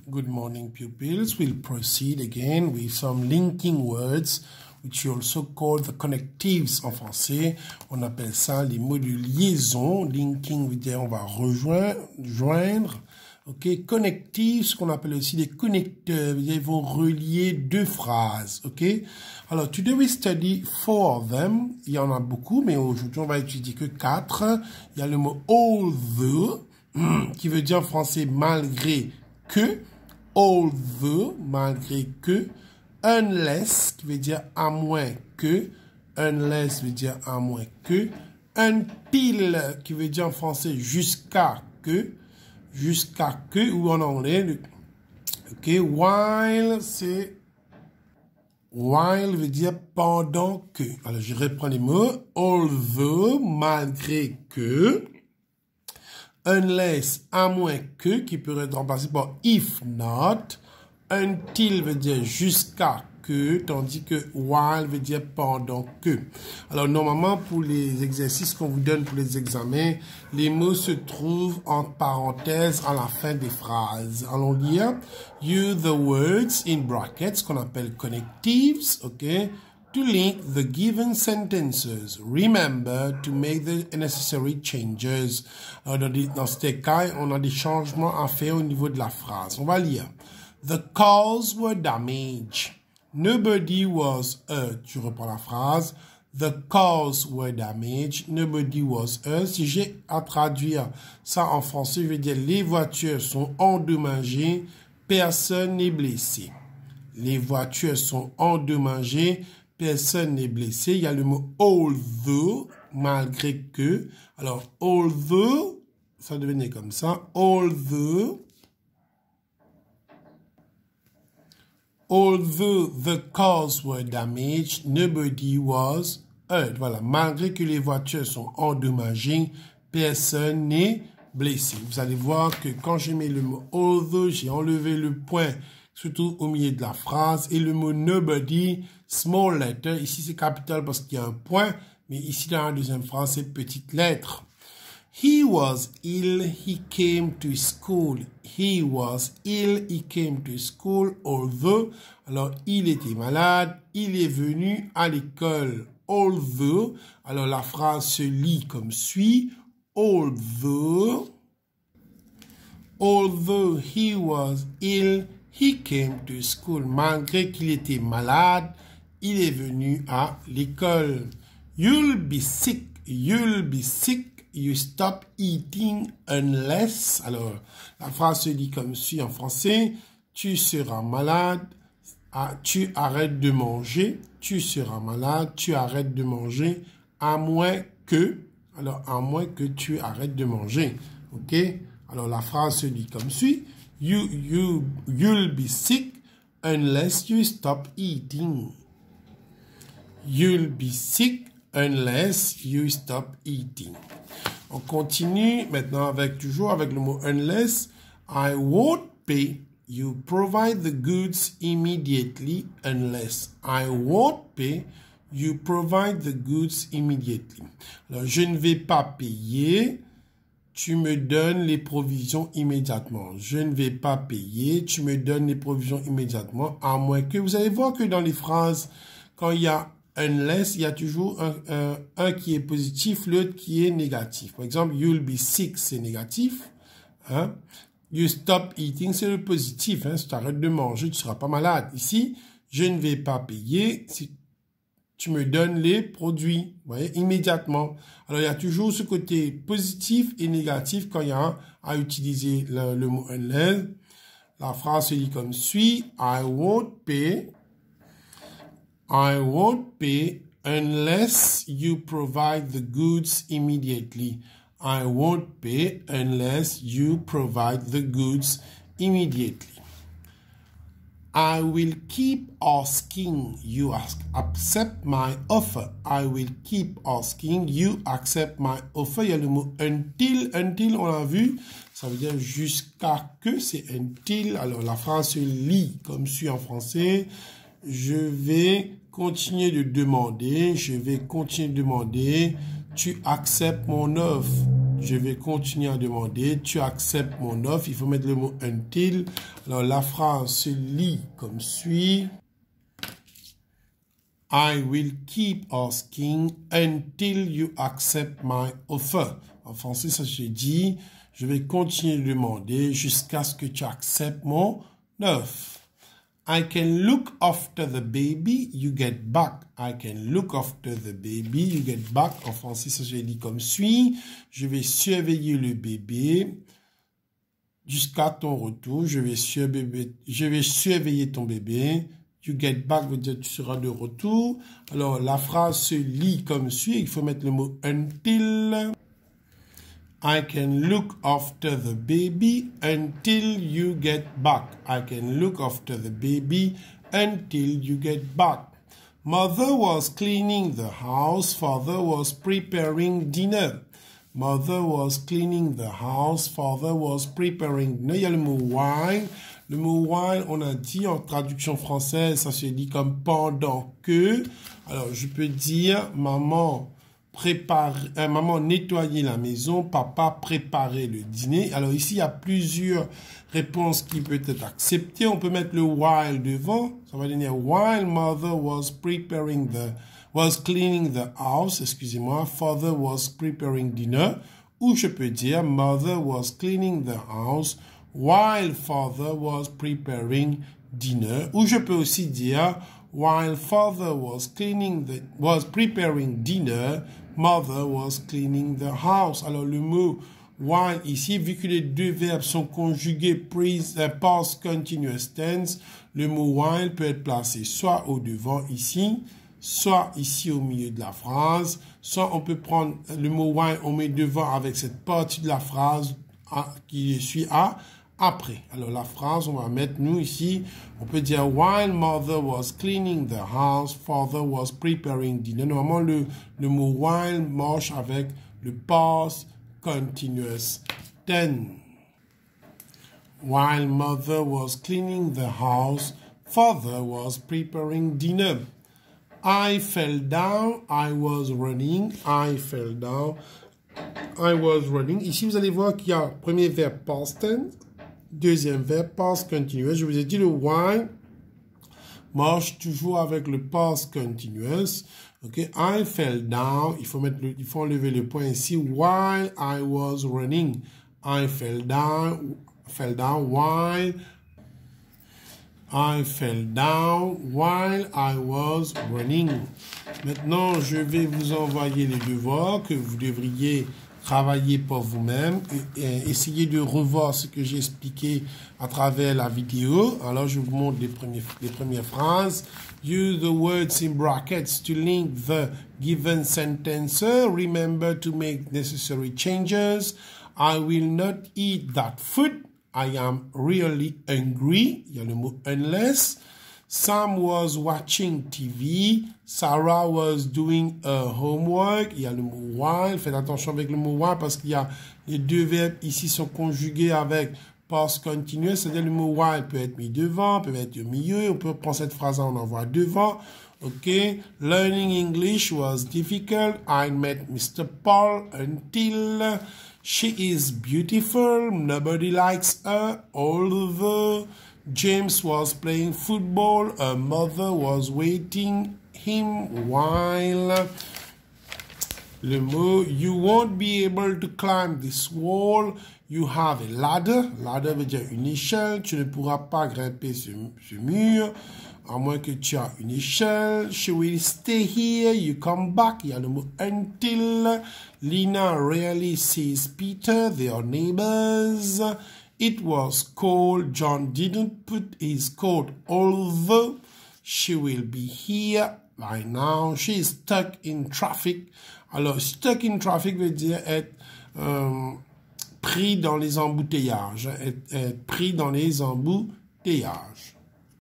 Good morning, pupils. We'll proceed again with some linking words, which you also call the connectives en français. On appelle ça les mots de liaison. Linking veut dire on va rejoindre. Ok, connectives, ce qu'on appelle aussi des connecteurs, veut dire ils vont relier deux phrases. Ok. Alors, today we study 4 of them. Il y en a beaucoup, mais aujourd'hui on va étudier que 4. Il y a le mot although, qui veut dire en français malgré que. Although, malgré que. Unless, qui veut dire à moins que. Unless veut dire à moins que. Until, qui veut dire en français jusqu'à que. Jusqu'à que, ou en anglais. Ok, while, c'est. While veut dire pendant que. Alors, je reprends les mots. Although, malgré que. Unless, à moins que, qui peut être remplacé par if not. Until veut dire jusqu'à que, tandis que while veut dire pendant que. Alors, normalement, pour les exercices qu'on vous donne pour les examens, les mots se trouvent en parenthèse à la fin des phrases. Allons lire. Use the words in brackets, qu'on appelle connectives, ok? To link the given sentences. Remember to make the necessary changes. Alors, dans ce cas, on a des changements à faire au niveau de la phrase. On va lire. The cars were damaged. Nobody was hurt. Je reprends la phrase. The cars were damaged. Nobody was hurt. Si j'ai à traduire ça en français, je vais dire les voitures sont endommagées. Personne n'est blessé. Les voitures sont endommagées. Personne n'est blessé. Il y a le mot although, malgré que. Alors, although, ça devenait comme ça. Although the cars were damaged, nobody was hurt. Voilà, malgré que les voitures sont endommagées, personne n'est blessé. Vous allez voir que quand j'ai mis le mot although, j'ai enlevé le point, surtout au milieu de la phrase, et le mot nobody, small letter, ici c'est capital parce qu'il y a un point, mais ici dans la deuxième phrase, c'est petite lettre. He was ill, he came to school. He was ill, he came to school, although, alors il était malade, il est venu à l'école. Although, alors la phrase se lit comme suit. Although he was ill, he came to school. Malgré qu'il était malade, il est venu à l'école. You'll be sick, you stop eating unless. Alors, la phrase se dit comme suit en français. Tu seras malade, tu arrêtes de manger. Tu seras malade, tu arrêtes de manger, à moins que. Alors, à moins que tu arrêtes de manger. OK? Alors, la phrase se dit comme suit. You'll be sick unless you stop eating. You'll be sick unless you stop eating. On continue maintenant toujours avec le mot unless. I won't pay. You provide the goods immediately unless. I won't pay. You provide the goods immediately. Alors, je ne vais pas payer. Tu me donnes les provisions immédiatement. Je ne vais pas payer. Tu me donnes les provisions immédiatement. À moins que, vous allez voir que dans les phrases, quand il y a unless, il y a toujours un qui est positif, l'autre qui est négatif. Par exemple, you'll be sick, c'est négatif. Hein? You stop eating, c'est le positif. Hein? Si tu arrêtes de manger, tu ne seras pas malade. Ici, je ne vais pas payer si tu me donnes les produits. Vous voyez, immédiatement. Alors, il y a toujours ce côté positif et négatif quand il y a à utiliser le mot unless. La phrase se dit comme suit. I won't pay unless you provide the goods immediately. I won't pay unless you provide the goods immediately. I will keep asking you accept my offer. I will keep asking you accept my offer. Il y a le mot until. Until, on l'a vu. Ça veut dire jusqu'à que, c'est until. Alors, la phrase se lit comme suit en français. Je vais continuer de demander, tu acceptes mon offre. Je vais continuer à demander. Tu acceptes mon offre. Il faut mettre le mot until. Alors, la phrase se lit comme suit. I will keep asking until you accept my offer. En français, ça se dit, je vais continuer de demander jusqu'à ce que tu acceptes mon offre. I can look after the baby, you get back. I can look after the baby, you get back. En français, ça se dit comme suit. Je vais surveiller le bébé jusqu'à ton retour. Je vais surveiller ton bébé. You get back veut dire tu seras de retour. Alors, la phrase se lit comme suit. Il faut mettre le mot until. I can look after the baby until you get back. I can look after the baby until you get back. Mother was cleaning the house. Father was preparing dinner. Mother was cleaning the house. Father was preparing dinner. Il y a le mot while. Le mot while, on a dit en traduction française, ça se dit comme pendant que. Alors, je peux dire maman nettoyait la maison, papa préparait le dîner. Alors ici, il y a plusieurs réponses qui peuvent être acceptées. On peut mettre le while devant. Ça va donner while mother was cleaning the house, excusez-moi, father was preparing dinner. Ou je peux dire mother was cleaning the house while father was preparing dinner. Ou je peux aussi dire while father was preparing dinner, mother was cleaning the house. Alors, le mot while ici, vu que les deux verbes sont conjugués past continuous tense, le mot while peut être placé soit au devant ici, soit ici au milieu de la phrase, soit on peut prendre le mot while, on met devant avec cette partie de la phrase qui suit après. Alors, la phrase, on va mettre, nous, ici, on peut dire, while mother was cleaning the house, father was preparing dinner. Normalement, le mot while marche avec le past continuous tense. While mother was cleaning the house, father was preparing dinner. I fell down, I was running, I fell down, I was running. Ici, vous allez voir qu'il y a premier verbe past tense, deuxième verbe past continuous. Je vous ai dit le while marche toujours avec le past continuous. Ok, I fell down. Il faut enlever le point ici. While I was running, I fell down while I fell down while I was running. Maintenant, je vais vous envoyer les devoirs que vous devriez travailler pour vous-même et essayer de revoir ce que j'ai expliqué à travers la vidéo. Alors, je vous montre les premières phrases. Use the words in brackets to link the given sentence. Remember to make necessary changes. I will not eat that food. I am really hungry. Il y a le mot unless. Sam was watching TV. Sarah was doing her homework. Il y a le mot while. Faites attention avec le mot while parce qu'il y a les deux verbes ici sont conjugués avec past continuous. C'est-à-dire le mot while peut être mis devant, peut être au milieu. On peut prendre cette phrase, on envoie devant. OK. Learning English was difficult. I met Mr. Paul until she is beautiful. Nobody likes her. Although James was playing football, her mother was waiting him while. Le mot, you won't be able to climb this wall. You have a ladder. Ladder veut dire une échelle. Tu ne pourras pas grimper ce mur, à moins que tu aies une échelle. She will stay here. You come back. Il y a le mot until. Lina rarely sees Peter. They are neighbors. It was cold. John didn't put his coat, although she will be here by now. She is stuck in traffic. Alors, stuck in traffic veut dire être pris dans les embouteillages. Être pris dans les embouteillages.